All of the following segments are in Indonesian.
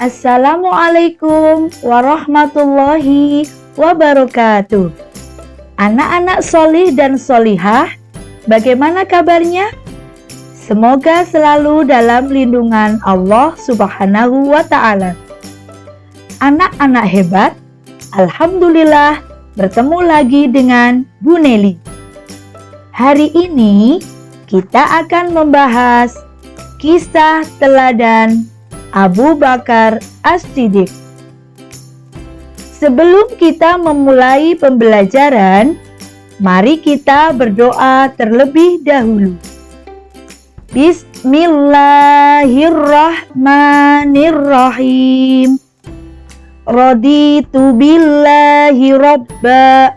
Assalamualaikum warahmatullahi wabarakatuh. Anak-anak solih dan solihah, bagaimana kabarnya? Semoga selalu dalam lindungan Allah Subhanahu wa Ta'ala. Anak-anak hebat, alhamdulillah bertemu lagi dengan Bu Nelly. Hari ini kita akan membahas kisah teladan Abu Bakar As-Siddiq. Sebelum kita memulai pembelajaran, mari kita berdoa terlebih dahulu. Bismillahirrahmanirrahim. Raditu billahi robba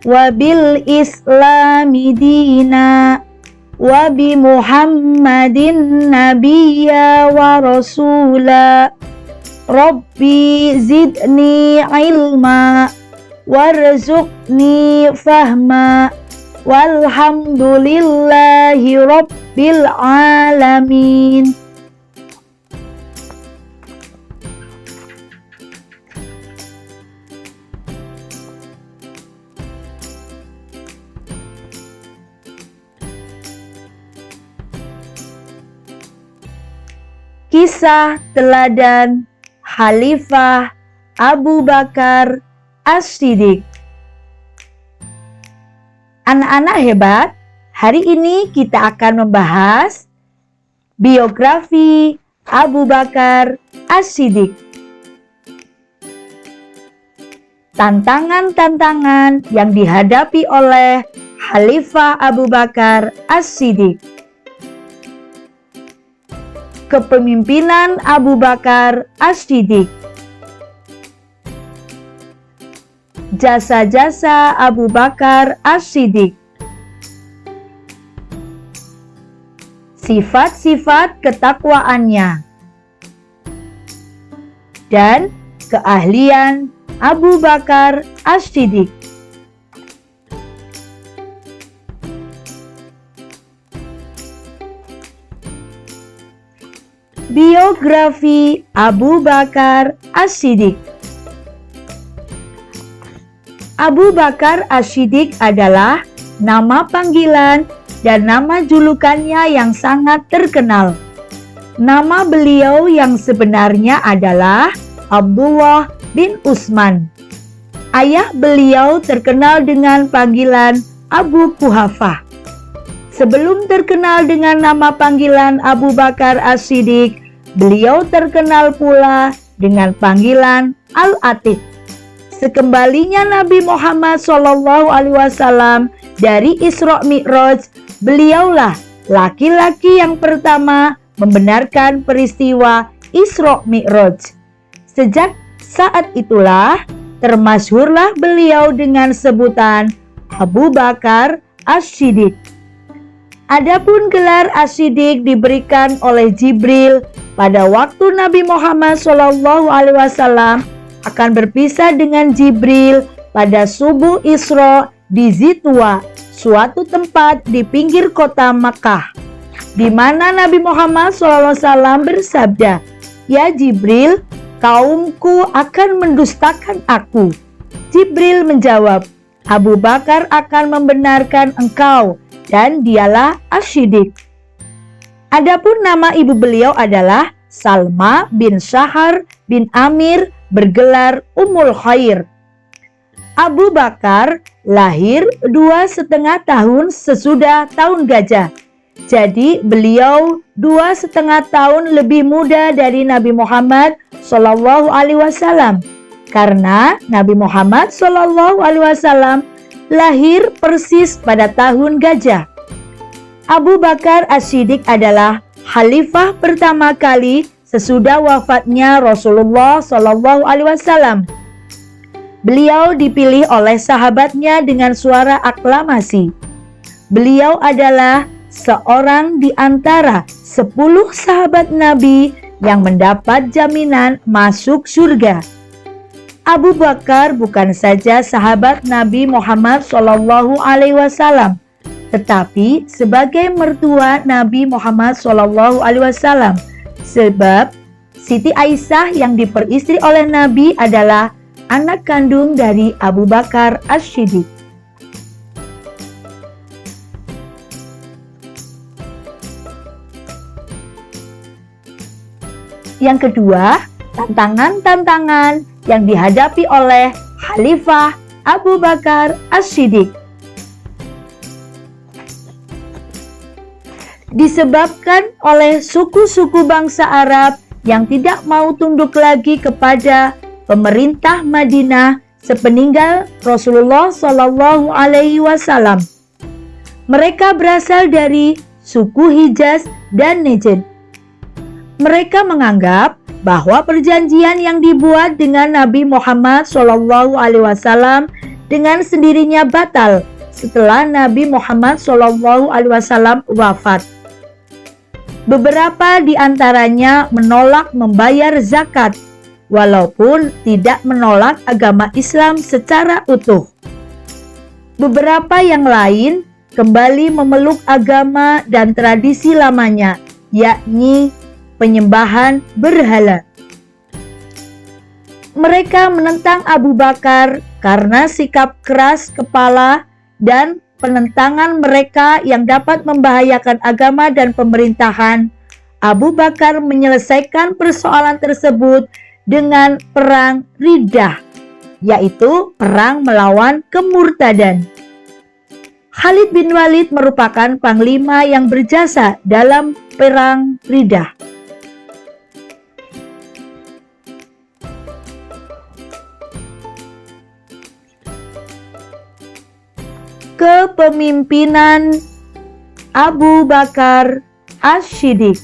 wa bil islami dina wa bi Muhammadin nabiyya wa rasula. Rabbi zidni ilma warzuqni fahma walhamdulillahi rabbil alamin. Kisah teladan Khalifah Abu Bakar As-Siddiq. Anak-anak hebat, hari ini kita akan membahas biografi Abu Bakar As-Siddiq. Tantangan-tantangan yang dihadapi oleh Khalifah Abu Bakar As-Siddiq. Kepemimpinan Abu Bakar As-Siddiq. Jasa-jasa Abu Bakar As-Siddiq. Sifat-sifat ketakwaannya dan keahlian Abu Bakar As-Siddiq. Biografi Abu Bakar As-Siddiq. Abu Bakar As-Siddiq adalah nama panggilan dan nama julukannya yang sangat terkenal. Nama beliau yang sebenarnya adalah Abdullah bin Utsman. Ayah beliau terkenal dengan panggilan Abu Quhafah. Sebelum terkenal dengan nama panggilan Abu Bakar As-Siddiq, beliau terkenal pula dengan panggilan Al-Atiq. Sekembalinya Nabi Muhammad SAW dari Isra Mi'raj, beliaulah laki-laki yang pertama membenarkan peristiwa Isra Mi'raj. Sejak saat itulah termasyhurlah beliau dengan sebutan Abu Bakar As-Siddiq. Adapun gelar As-Siddiq diberikan oleh Jibril pada waktu Nabi Muhammad SAW akan berpisah dengan Jibril pada subuh Isra di Zitwa, suatu tempat di pinggir kota Makkah, di mana Nabi Muhammad SAW bersabda, "Ya Jibril, kaumku akan mendustakan aku." Jibril menjawab, "Abu Bakar akan membenarkan engkau, dan dialah As-Siddiq." Adapun nama ibu beliau adalah Salma bin Syahar bin Amir, bergelar Ummul Khair. Abu Bakar lahir 2,5 tahun sesudah tahun gajah. Jadi beliau 2,5 tahun lebih muda dari Nabi Muhammad SAW. Karena Nabi Muhammad SAW lahir persis pada tahun gajah. Abu Bakar As-Siddiq adalah khalifah pertama kali sesudah wafatnya Rasulullah SAW. Beliau dipilih oleh sahabatnya dengan suara aklamasi. Beliau adalah seorang di antara 10 sahabat Nabi yang mendapat jaminan masuk surga. Abu Bakar bukan saja sahabat Nabi Muhammad SAW, tetapi sebagai mertua Nabi Muhammad SAW, sebab Siti Aisyah yang diperistri oleh Nabi adalah anak kandung dari Abu Bakar As-Siddiq. Yang kedua, tantangan-tantangan yang dihadapi oleh Khalifah Abu Bakar As-Siddiq. Disebabkan oleh suku-suku bangsa Arab yang tidak mau tunduk lagi kepada pemerintah Madinah sepeninggal Rasulullah Shallallahu Alaihi Wasallam. Mereka berasal dari suku Hijaz dan Najd. Mereka menganggap bahwa perjanjian yang dibuat dengan Nabi Muhammad Shallallahu Alaihi Wasallam dengan sendirinya batal setelah Nabi Muhammad Shallallahu Alaihi Wasallam wafat. Beberapa di antaranya menolak membayar zakat, walaupun tidak menolak agama Islam secara utuh. Beberapa yang lain kembali memeluk agama dan tradisi lamanya, yakni penyembahan berhala. Mereka menentang Abu Bakar karena sikap keras kepala dan penentangan mereka yang dapat membahayakan agama dan pemerintahan. Abu Bakar menyelesaikan persoalan tersebut dengan perang Riddah, yaitu perang melawan kemurtadan. Khalid bin Walid merupakan panglima yang berjasa dalam perang Riddah. Kepemimpinan Abu Bakar As-Siddiq.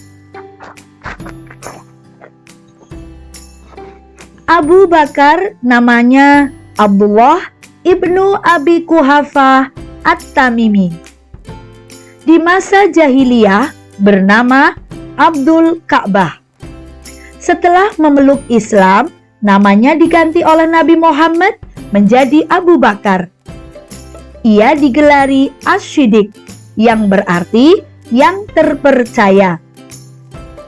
Abu Bakar namanya Abdullah ibnu Abi Quhafah At-Tamimi. Di masa jahiliyah bernama Abdul Ka'bah. Setelah memeluk Islam, namanya diganti oleh Nabi Muhammad menjadi Abu Bakar. Ia digelari As-Siddiq, yang berarti yang terpercaya.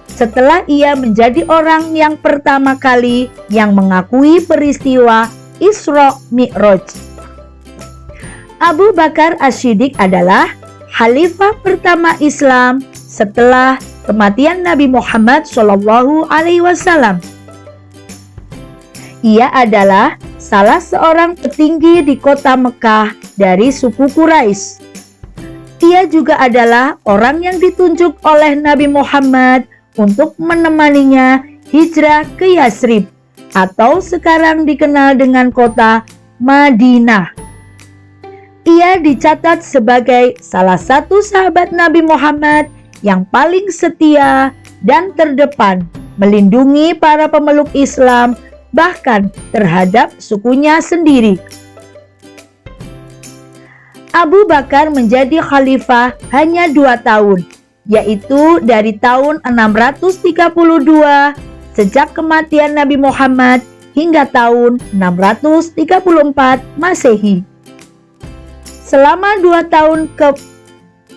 Setelah ia menjadi orang yang pertama kali yang mengakui peristiwa Isra Mi'raj. Abu Bakar As-Siddiq adalah khalifah pertama Islam setelah kematian Nabi Muhammad SAW. Ia adalah salah seorang petinggi di kota Mekah dari suku Quraisy. Ia juga adalah orang yang ditunjuk oleh Nabi Muhammad untuk menemaninya hijrah ke Yasrib atau sekarang dikenal dengan kota Madinah. Ia dicatat sebagai salah satu sahabat Nabi Muhammad yang paling setia dan terdepan melindungi para pemeluk Islam, bahkan terhadap sukunya sendiri. Abu Bakar menjadi khalifah hanya 2 tahun, yaitu dari tahun 632 sejak kematian Nabi Muhammad hingga tahun 634 Masehi. Selama 2 tahun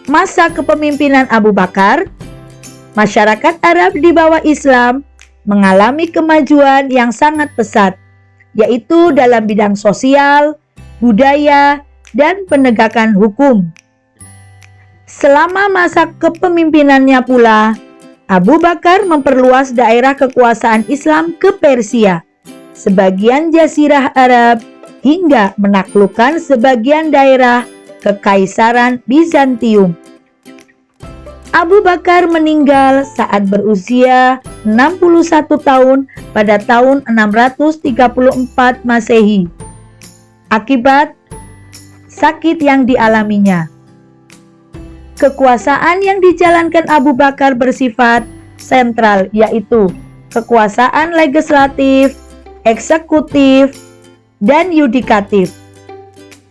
masa kepemimpinan Abu Bakar, masyarakat Arab di bawah Islam mengalami kemajuan yang sangat pesat, yaitu dalam bidang sosial, budaya, dan penegakan hukum. Selama masa kepemimpinannya pula, Abu Bakar memperluas daerah kekuasaan Islam ke Persia, sebagian Jazirah Arab, hingga menaklukkan sebagian daerah Kekaisaran Bizantium. Abu Bakar meninggal saat berusia 61 tahun pada tahun 634 Masehi akibat sakit yang dialaminya. Kekuasaan yang dijalankan Abu Bakar bersifat sentral, yaitu kekuasaan legislatif, eksekutif, dan yudikatif,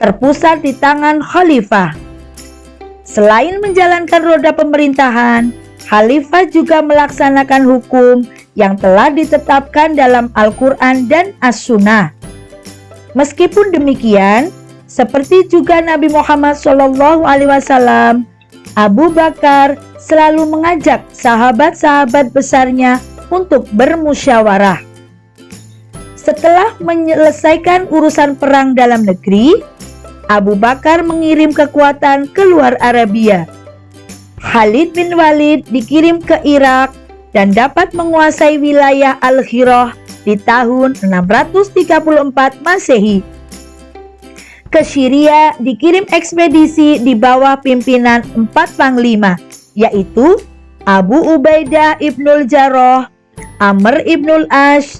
terpusat di tangan khalifah. Selain menjalankan roda pemerintahan, khalifah juga melaksanakan hukum yang telah ditetapkan dalam Al-Quran dan As-Sunnah. Meskipun demikian, seperti juga Nabi Muhammad SAW, Abu Bakar selalu mengajak sahabat-sahabat besarnya untuk bermusyawarah. Setelah menyelesaikan urusan perang dalam negeri, Abu Bakar mengirim kekuatan keluar Arabia. Khalid bin Walid dikirim ke Irak dan dapat menguasai wilayah Al-Hirah di tahun 634 Masehi. Ke Syria dikirim ekspedisi di bawah pimpinan 4 panglima, yaitu Abu Ubaidah ibnul Jarrah, Amr ibnul Ash,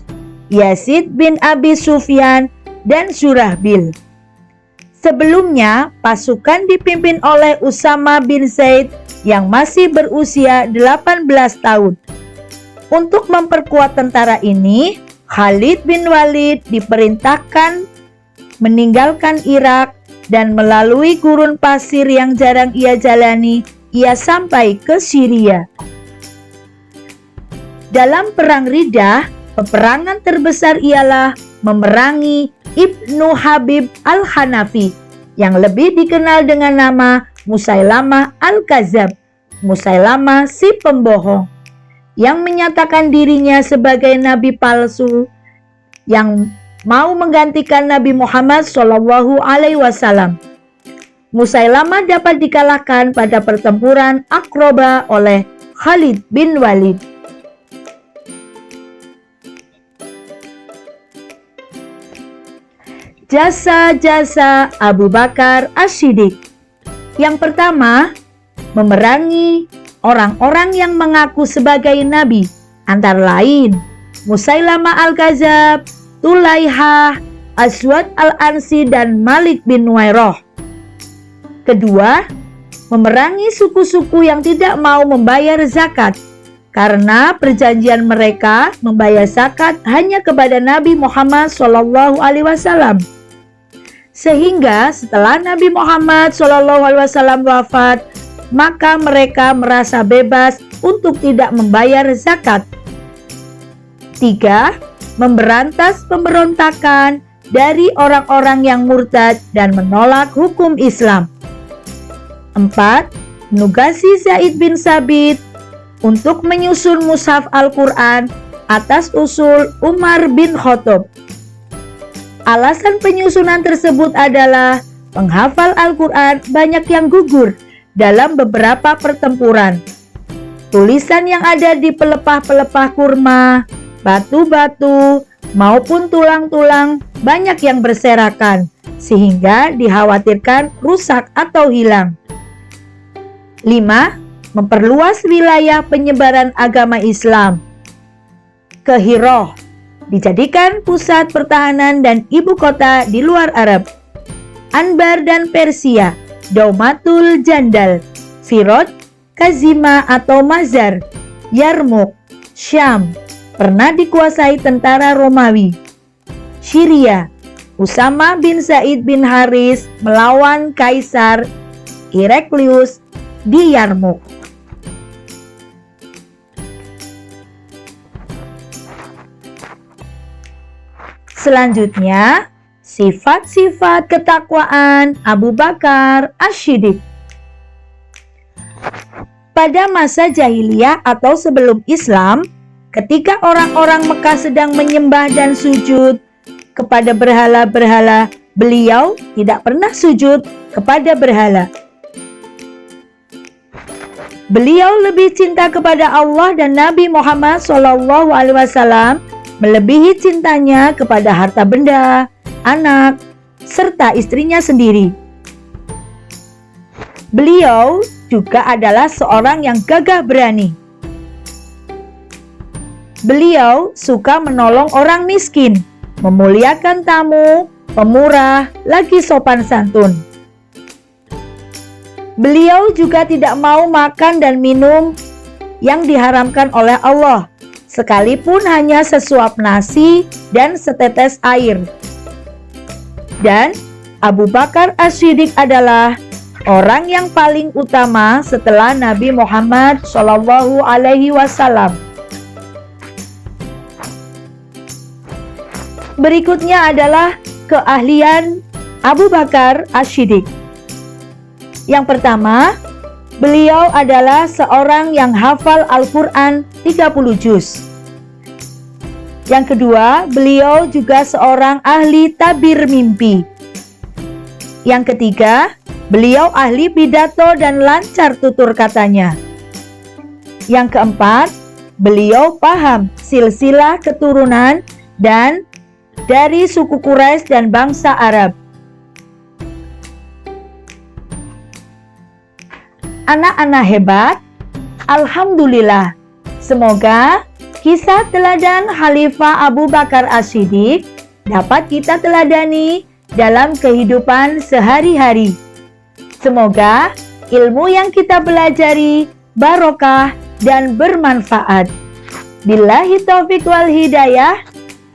Yazid bin Abi Sufyan, dan Surahbil. Sebelumnya, pasukan dipimpin oleh Usama bin Zaid yang masih berusia 18 tahun. Untuk memperkuat tentara ini, Khalid bin Walid diperintahkan meninggalkan Irak dan melalui gurun pasir yang jarang ia jalani, ia sampai ke Syria. Dalam perang Riddah, peperangan terbesar ialah memerangi Ibnu Habib al-Hanafi yang lebih dikenal dengan nama Musailamah al-Kadzab, Musailamah si pembohong, yang menyatakan dirinya sebagai nabi palsu yang mau menggantikan Nabi Muhammad SAW. Musailamah dapat dikalahkan pada pertempuran Aqrabah oleh Khalid bin Walid. Jasa-jasa Abu Bakar As-Siddiq. Yang pertama, memerangi orang-orang yang mengaku sebagai nabi, antara lain Musailamah al-Kadzab, Tulaihah, Aswad al-Ansi, dan Malik bin Nuwairah. Kedua, memerangi suku-suku yang tidak mau membayar zakat, karena perjanjian mereka membayar zakat hanya kepada Nabi Muhammad SAW. Sehingga setelah Nabi Muhammad SAW wafat, maka mereka merasa bebas untuk tidak membayar zakat. 3. Memberantas pemberontakan dari orang-orang yang murtad dan menolak hukum Islam. 4. Menugasi Zaid bin Sabit untuk menyusun mushaf Al-Quran atas usul Umar bin Khattab. Alasan penyusunan tersebut adalah penghafal Al-Quran banyak yang gugur dalam beberapa pertempuran. Tulisan yang ada di pelepah-pelepah kurma, batu-batu, maupun tulang-tulang banyak yang berserakan, sehingga dikhawatirkan rusak atau hilang. 5. Memperluas wilayah penyebaran agama Islam. Ke Hirah dijadikan pusat pertahanan dan ibu kota di luar Arab. Anbar dan Persia, Daumatul Jandal, Firot, Kazima atau Mazar, Yarmuk, Syam pernah dikuasai tentara Romawi. Syria, Usama bin Zaid bin Haris melawan Kaisar Heraklius di Yarmuk. Selanjutnya, sifat-sifat ketakwaan Abu Bakar As-Siddiq. Pada masa jahiliyah atau sebelum Islam, ketika orang-orang Mekah sedang menyembah dan sujud kepada berhala-berhala, beliau tidak pernah sujud kepada berhala. Beliau lebih cinta kepada Allah dan Nabi Muhammad SAW melebihi cintanya kepada harta benda, anak, serta istrinya sendiri. Beliau juga adalah seorang yang gagah berani. Beliau suka menolong orang miskin, memuliakan tamu, pemurah, lagi sopan santun. Beliau juga tidak mau makan dan minum yang diharamkan oleh Allah, sekalipun hanya sesuap nasi dan setetes air. Dan Abu Bakar As-Siddiq adalah orang yang paling utama setelah Nabi Muhammad SAW. Berikutnya adalah keahlian Abu Bakar As-Siddiq. Yang pertama, beliau adalah seorang yang hafal Al-Quran 30 juz. Yang kedua, beliau juga seorang ahli tabir mimpi. Yang ketiga, beliau ahli pidato dan lancar tutur katanya. Yang keempat, beliau paham silsilah keturunan dan dari suku Quraisy dan bangsa Arab. Anak-anak hebat, alhamdulillah. Semoga kisah teladan Khalifah Abu Bakar As-Siddiq dapat kita teladani dalam kehidupan sehari-hari. Semoga ilmu yang kita pelajari barokah dan bermanfaat. Billahi taufiq wal hidayah.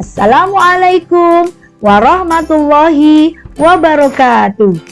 Assalamualaikum warahmatullahi wabarakatuh.